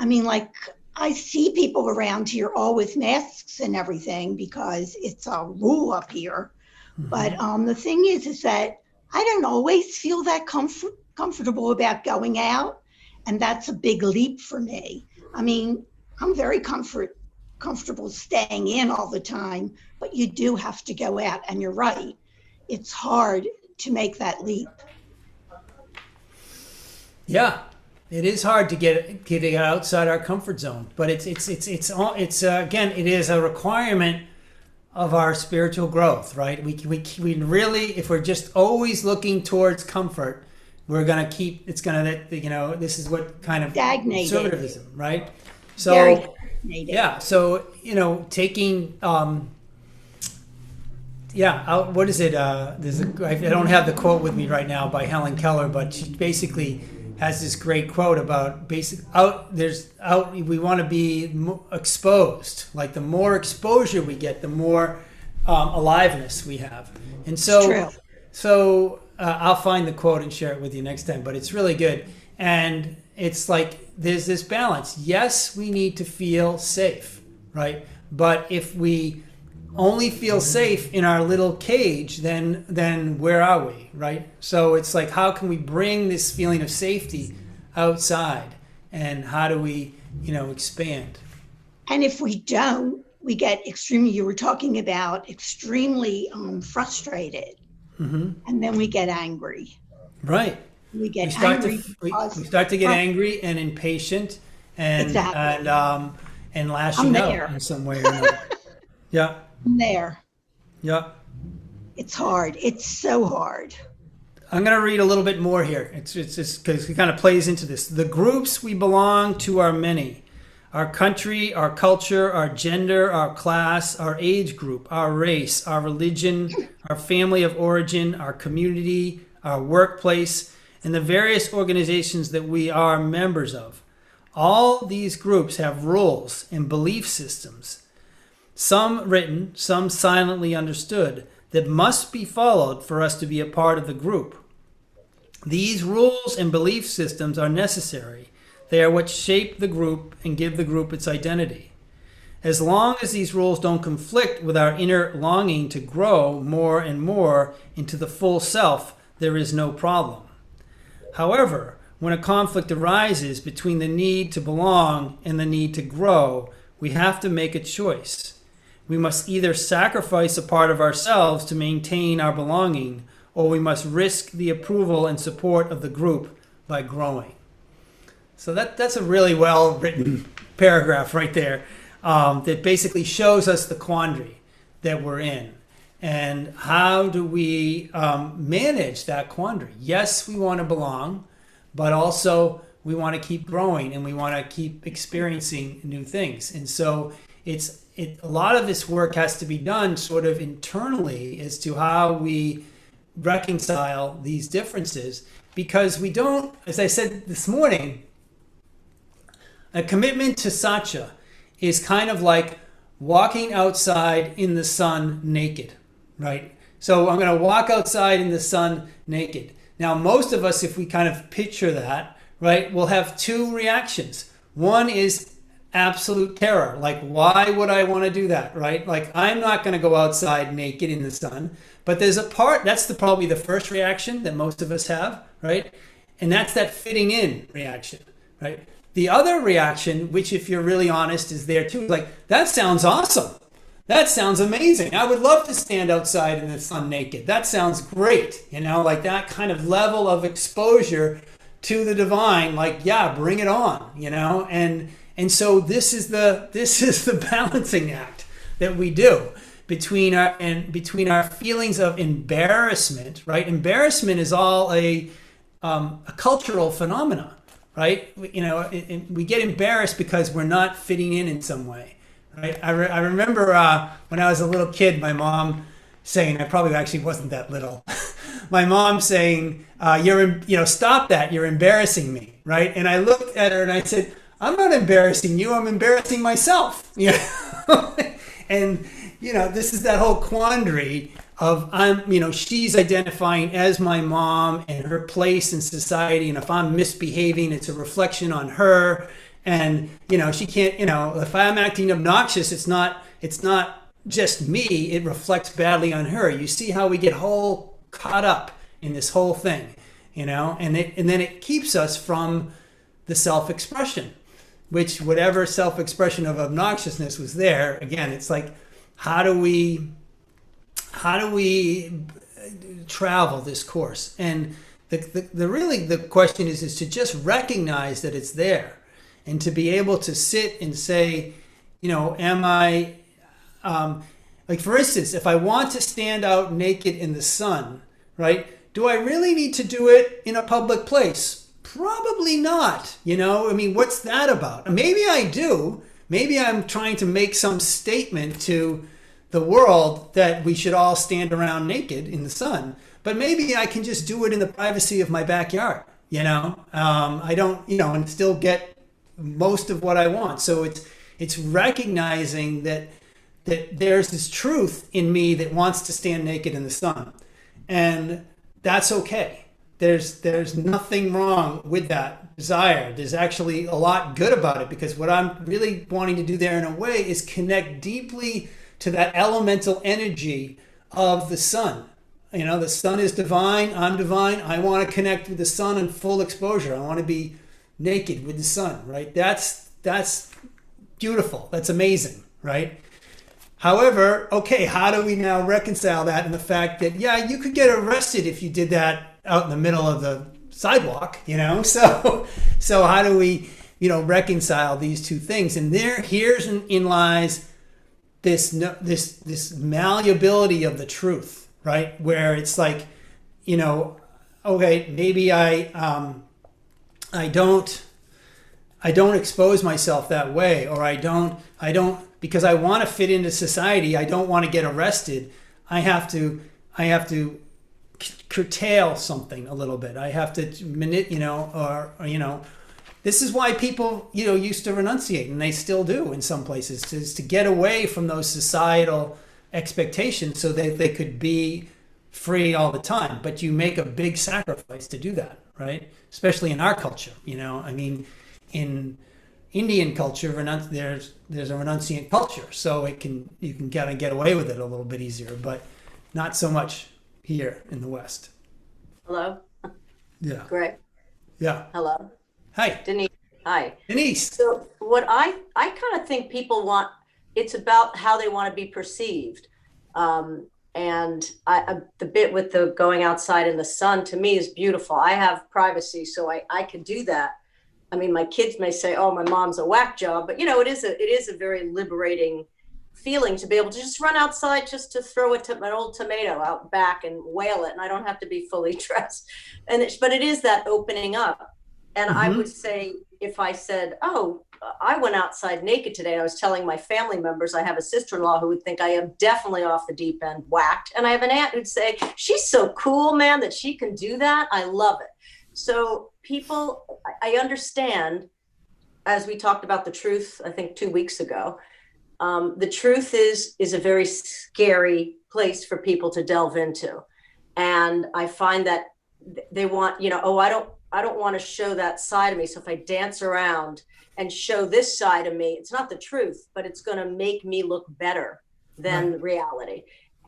I see people around here all with masks and everything because it's a rule up here. Mm-hmm. But the thing is that I don't always feel that comfortable about going out, and that's a big leap for me. I'm very comfortable staying in all the time, but you do have to go out, and you're right. It's hard to make that leap.
Yeah, it is hard to get outside our comfort zone, but it's again, it is a requirement of our spiritual growth, right? We really, if we're just always looking towards comfort, we're gonna keep. It's gonna, this is what kind of
stagnated.
Conservatism, right? So
very stagnated.
Yeah, so taking what is it? I don't have the quote with me right now by Helen Keller, but she basically has this great quote about we want to be exposed. Like the more exposure we get, the more aliveness we have. And so I'll find the quote and share it with you next time, but it's really good. And it's like there's this balance. Yes, we need to feel safe, right? But if we only feel safe in our little cage, then where are we, right? So it's like, how can we bring this feeling of safety outside, and how do we, expand?
And if we don't, we get extremely, you were talking about extremely frustrated, and then we get angry.
Right.
We get angry.
We start to get angry and impatient, and and lashing out in some way or another. Yeah.
I'm there.
Yeah.
It's hard. It's so hard.
I'm going to read a little bit more here. It's just because it kind of plays into this. The groups we belong to are many. Our country, our culture, our gender, our class, our age group, our race, our religion, our family of origin, our community, our workplace, and the various organizations that we are members of. All these groups have rules and belief systems, some written, some silently understood, that must be followed for us to be a part of the group. These rules and belief systems are necessary. They are what shape the group and give the group its identity. As long as these rules don't conflict with our inner longing to grow more and more into the full self, there is no problem. However, when a conflict arises between the need to belong and the need to grow, we have to make a choice. We must either sacrifice a part of ourselves to maintain our belonging, or we must risk the approval and support of the group by growing. So that's a really well-written paragraph right there, that basically shows us the quandary that we're in. And how do we manage that quandary? Yes, we want to belong, but also we want to keep growing and we want to keep experiencing new things. And so a lot of this work has to be done sort of internally as to how we reconcile these differences, because we don't, as I said this morning, a commitment to Satya is kind of like walking outside in the sun naked, right? So I'm going to walk outside in the sun naked. Now, most of us, if we kind of picture that, right, we'll have two reactions. One is absolute terror. Like, why would I want to do that, right? Like, I'm not going to go outside naked in the sun. But there's a part, that's probably the first reaction that most of us have, right? And that's that fitting in reaction, right? The other reaction, which if you're really honest is there too, like, that sounds awesome. That sounds amazing. I would love to stand outside in the sun naked. That sounds great. Like that kind of level of exposure to the divine, like, yeah, bring it on, And so this is the balancing act that we do between our feelings of embarrassment, right? Embarrassment is all a cultural phenomena, right? We get embarrassed because we're not fitting in some way, right? I remember when I was a little kid, my mom saying, I probably actually wasn't that little, my mom saying, stop that, you're embarrassing me, right? And I looked at her and I said, I'm not embarrassing you, I'm embarrassing myself. And this is that whole quandary of she's identifying as my mom and her place in society, and if I'm misbehaving, it's a reflection on her. And she can't, if I'm acting obnoxious, it's not just me, it reflects badly on her. You see how we get whole caught up in this whole thing, and then it keeps us from the self-expression, which whatever self-expression of obnoxiousness was there, again, it's like, how do we travel this course? And the question is to just recognize that it's there, and to be able to sit and say, am I, like for instance, if I want to stand out naked in the sun, right? Do I really need to do it in a public place? Probably not. What's that about? Maybe I do. Maybe I'm trying to make some statement to the world that we should all stand around naked in the sun, but maybe I can just do it in the privacy of my backyard, I don't, and still get most of what I want. So it's recognizing that there's this truth in me that wants to stand naked in the sun, and that's okay. There's nothing wrong with that desire. There's actually a lot good about it, because what I'm really wanting to do there in a way is connect deeply to that elemental energy of the sun. The sun is divine. I'm divine. I want to connect with the sun in full exposure. I want to be naked with the sun, right? That's beautiful. That's amazing, right? However, okay, how do we now reconcile that and the fact that, yeah, you could get arrested if you did that out in the middle of the sidewalk, So how do we, reconcile these two things? And herein lies this malleability of the truth, right? Where it's like, okay, maybe I don't expose myself that way, or I don't because I want to fit into society. I don't want to get arrested. I have to curtail something a little bit. I have to this is why people, used to renunciate, and they still do in some places, to get away from those societal expectations so that they could be free all the time. But you make a big sacrifice to do that, right? Especially in our culture, in Indian culture, there's a renunciant culture, so you can kind of get away with it a little bit easier, but not so much here in the West.
Hello?
Yeah.
Greg?
Yeah.
Hello?
Hi.
Denise? Hi.
Denise.
So what I kind of think people want, it's about how they want to be perceived. And the bit with the going outside in the sun, to me, is beautiful. I have privacy, so I can do that. I mean, my kids may say, oh, my mom's a whack job, but it is a very liberating feeling to be able to just run outside, just to throw an old tomato out back and whale it, and I don't have to be fully dressed. But it is that opening up. And I would say, if I said, oh, I went outside naked today, and I was telling my family members, I have a sister-in-law who would think I am definitely off the deep end, whacked, and I have an aunt who'd say, she's so cool, man, that she can do that. I love it. So people, I understand, as we talked about the truth, I think 2 weeks ago, the truth is a very scary place for people to delve into. And I find that they want, I don't want to show that side of me. So if I dance around and show this side of me, it's not the truth, but it's going to make me look better than reality.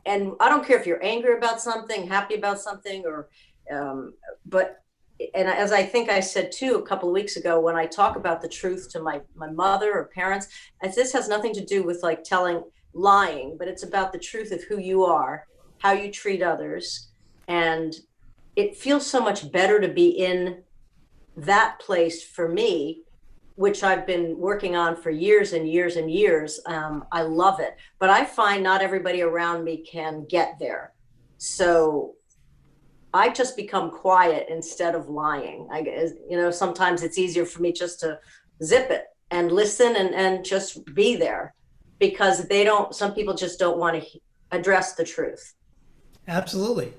And I don't care if you're angry about something, happy about something, or, and as I think I said too a couple of weeks ago, when I talk about the truth to my mother or parents, as this has nothing to do with like lying, but it's about the truth of who you are, how you treat others. And it feels so much better to be in that place for me, which I've been working on for years and years and years. I love it, but I find not everybody around me can get there. So I just become quiet instead of lying. I guess, sometimes it's easier for me just to zip it and listen and just be there, because some people just don't want to address the truth.
Absolutely.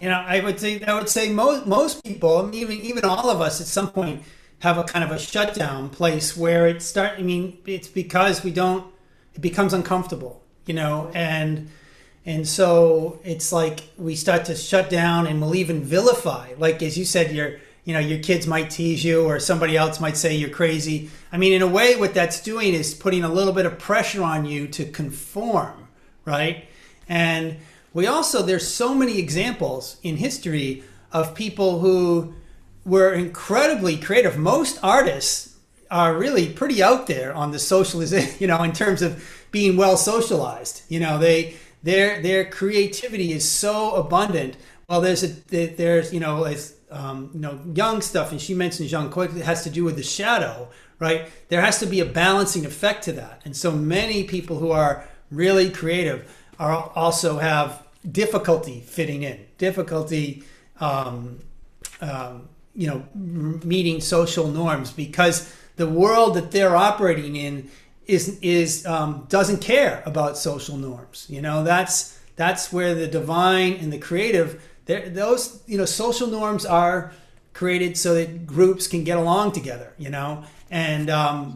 I would say most people, even all of us at some point, have a kind of a shutdown place where it's because it becomes uncomfortable, and so it's like we start to shut down, and we'll even vilify. Like, as you said, your kids might tease you, or somebody else might say you're crazy. In a way, what that's doing is putting a little bit of pressure on you to conform, right? And there's so many examples in history of people who were incredibly creative. Most artists are really pretty out there on the socialization, in terms of being well socialized. Their creativity is so abundant. Well, there's Young stuff, and she mentions Young quick, it has to do with the shadow, right? There has to be a balancing effect to that. And so many people who are really creative also have difficulty fitting in, meeting social norms, because the world that they're operating in is doesn't care about social norms. That's where the divine and the creative, those social norms are created so that groups can get along together. And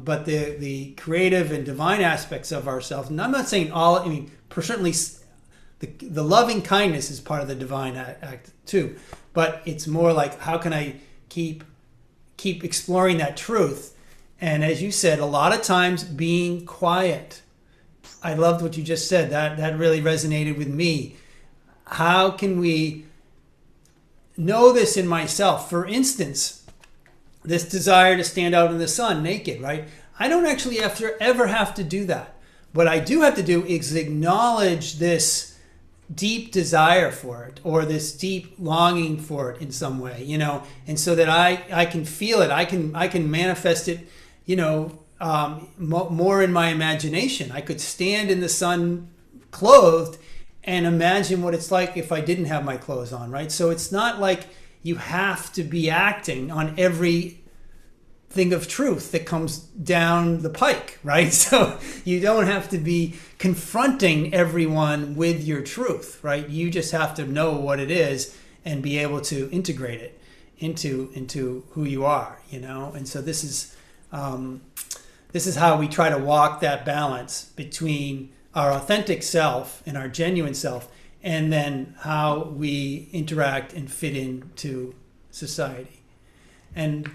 but the creative and divine aspects of ourselves, and I'm not saying all. I mean, certainly the loving kindness is part of the divine act too, but it's more like, how can I keep exploring that truth? And as you said, a lot of times being quiet. I loved what you just said. That really resonated with me. How can we know this in myself? For instance, this desire to stand out in the sun naked, right? I don't actually ever have to do that. What I do have to do is acknowledge this deep desire for it, or this deep longing for it in some way, and so that I can feel it. I can manifest it, more in my imagination. I could stand in the sun clothed and imagine what it's like if I didn't have my clothes on, right? So it's not like you have to be acting on every thing of truth that comes down the pike, right? So you don't have to be confronting everyone with your truth, right? You just have to know what it is and be able to integrate it into who you are, And so this is how we try to walk that balance between our authentic self and our genuine self, and then how we interact and fit into society. And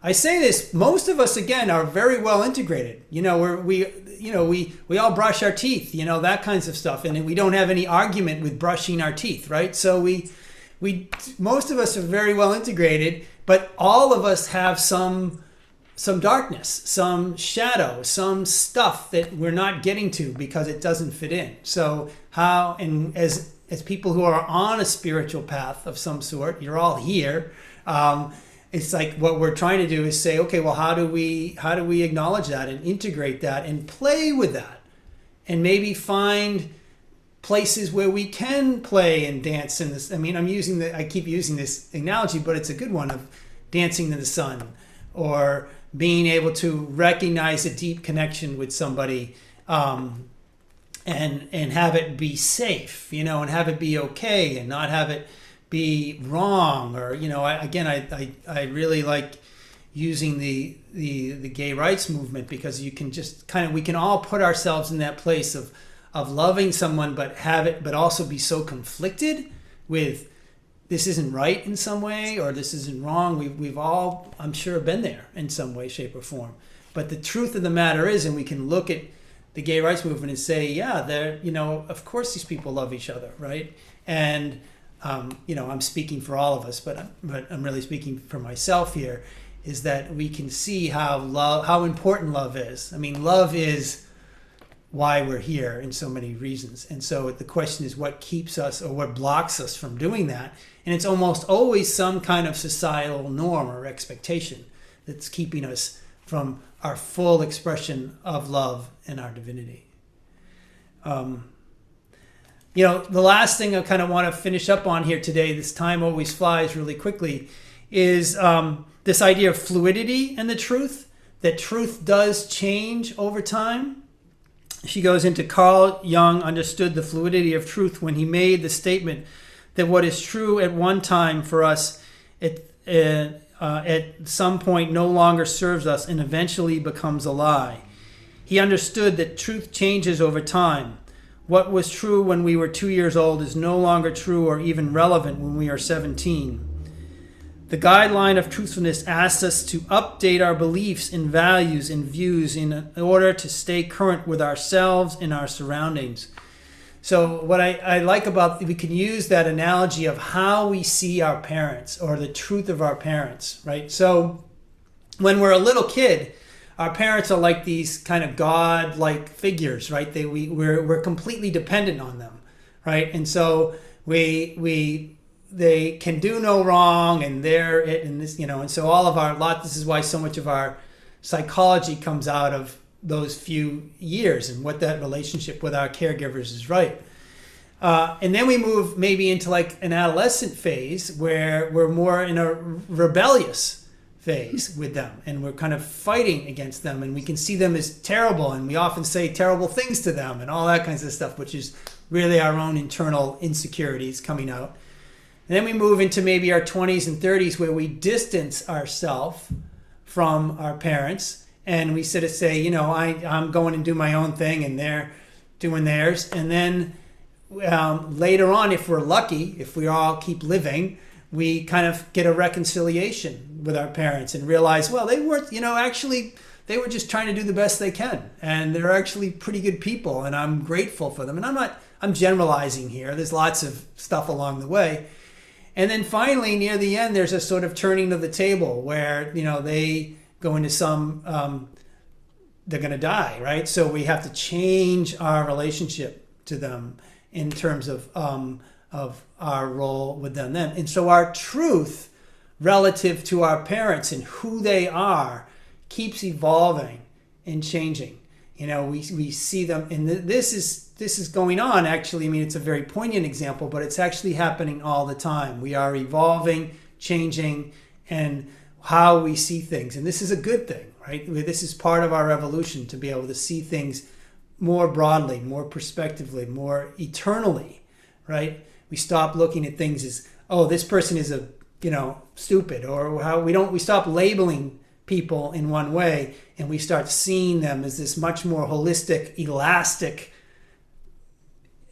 I say this, most of us, again, are very well integrated. We all brush our teeth, that kinds of stuff. And we don't have any argument with brushing our teeth, right? So most of us are very well integrated, but all of us have some darkness, some shadow, some stuff that we're not getting to because it doesn't fit in. So as people who are on a spiritual path of some sort, you're all here. It's like what we're trying to do is say, okay, well, how do we acknowledge that and integrate that and play with that, and maybe find places where we can play and dance in this. I mean, I keep using this analogy, but it's a good one, of dancing in the sun, or being able to recognize a deep connection with somebody, and have it be safe, and have it be okay, and not have it be wrong. Or I really like using the gay rights movement, because you can just we can all put ourselves in that place of loving someone, but also be so conflicted with, this isn't right in some way, or this isn't wrong. We've all, I'm sure, been there in some way, shape, or form. But the truth of the matter is, and we can look at the gay rights movement and say, yeah, of course these people love each other, right? And I'm speaking for all of us, but I'm really speaking for myself here, is that we can see how important love is. I mean, love is why we're here in so many reasons. And so the question is, what keeps us, or what blocks us from doing that? And it's almost always some kind of societal norm or expectation that's keeping us from our full expression of love and our divinity. The last thing I kind of want to finish up on here today, this time always flies really quickly, is this idea of fluidity and the truth, that truth does change over time. She goes into, Carl Jung understood the fluidity of truth when he made the statement that what is true at one time for us at some point no longer serves us and eventually becomes a lie. He understood that truth changes over time. What was true when we were 2 years old is no longer true or even relevant when we are 17. The guideline of truthfulness asks us to update our beliefs and values and views in order to stay current with ourselves and our surroundings. So what I like about, we can use that analogy of how we see our parents, or the truth of our parents, right? So when we're a little kid, our parents are like these kind of God-like figures, right? We're completely dependent on them, right? And so they can do no wrong, and they're it, and this, and so this is why so much of our psychology comes out of those few years and what that relationship with our caregivers is, right? And then we move maybe into like an adolescent phase where we're more in a rebellious phase with them, and we're kind of fighting against them, and we can see them as terrible, and we often say terrible things to them and all that kinds of stuff, which is really our own internal insecurities coming out. And then we move into maybe our 20s and 30s where we distance ourselves from our parents, and we sort of say, you know, I'm going and do my own thing, and they're doing theirs. And then later on, if we're lucky, if we all keep living, we kind of get a reconciliation with our parents and realize, well, they weren't, you know, actually, they were just trying to do the best they can. And they're actually pretty good people, and I'm grateful for them. And I'm generalizing here. There's lots of stuff along the way. And then finally, near the end, there's a sort of turning of the table where, you know, they go into some, they're going to die, right? So we have to change our relationship to them in terms of our role with them. And so our truth relative to our parents and who they are keeps evolving and changing. You know, we see them, and this is going on, actually. I mean, it's a very poignant example, but it's actually happening all the time. We are evolving, changing, and how we see things. And this is a good thing, right? This is part of our evolution, to be able to see things more broadly, more prospectively, more eternally, right? We stop looking at things as, oh, this person is a, you know, stupid, or how we stop labeling people in one way, and we start seeing them as this much more holistic, elastic,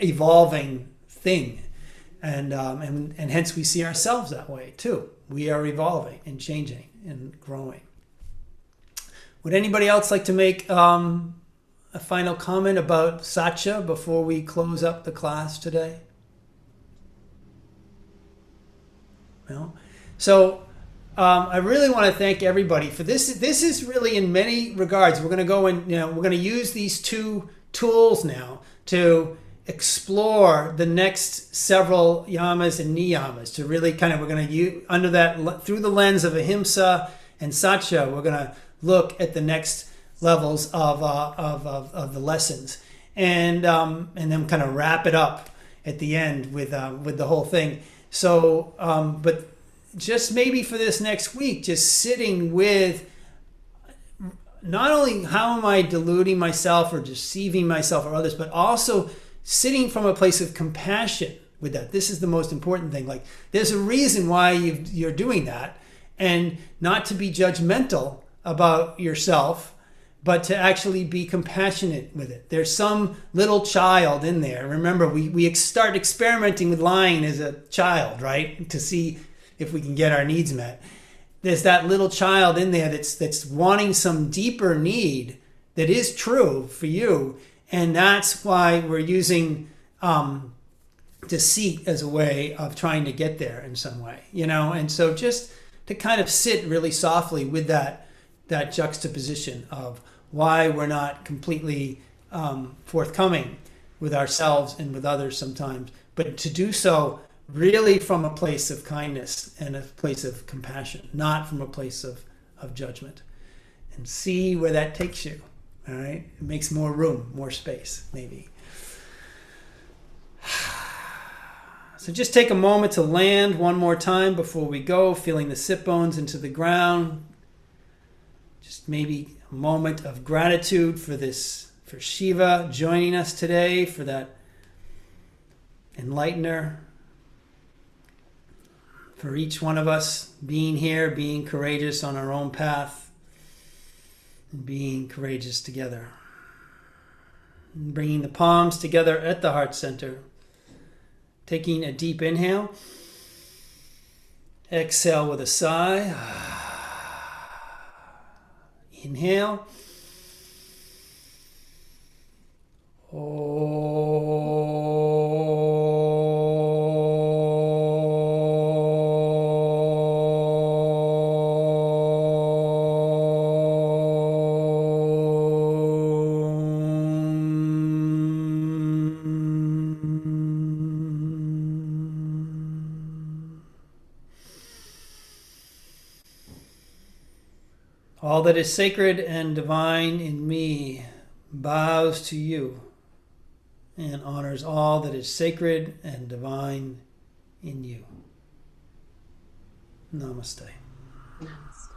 evolving thing. And hence we see ourselves that way too. We are evolving and changing and growing. Would anybody else like to make a final comment about Satya before we close up the class today? No? So I really want to thank everybody for this. This is really, in many regards, we're going to go and, you know, we're going to use these two tools now to explore the next several yamas and niyamas, to really kind of, we're going to use under that, through the lens of ahimsa and satya, we're going to look at the next levels of the lessons, and then kind of wrap it up at the end with the whole thing. So, but just maybe for this next week, just sitting with not only how am I deluding myself or deceiving myself or others, but also sitting from a place of compassion with that. This is the most important thing. Like, there's a reason why you're doing that, and not to be judgmental about yourself, but to actually be compassionate with it. There's some little child in there. Remember, we start experimenting with lying as a child, right? To see if we can get our needs met. There's that little child in there that's wanting some deeper need that is true for you, and that's why we're using deceit as a way of trying to get there in some way, you know. And so just to kind of sit really softly with that juxtaposition of why we're not completely forthcoming with ourselves and with others sometimes, but to do so really from a place of kindness and a place of compassion, not from a place of judgment. And see where that takes you, all right? It makes more room, more space, maybe. So just take a moment to land one more time before we go, feeling the sit bones into the ground. Just maybe a moment of gratitude for this, for Shiva joining us today, for that enlightener, for each one of us being here, being courageous on our own path, and being courageous together. And bringing the palms together at the heart center. Taking a deep inhale. Exhale with a sigh. Inhale. All that is sacred and divine in me bows to you and honors all that is sacred and divine in you. Namaste.
Namaste.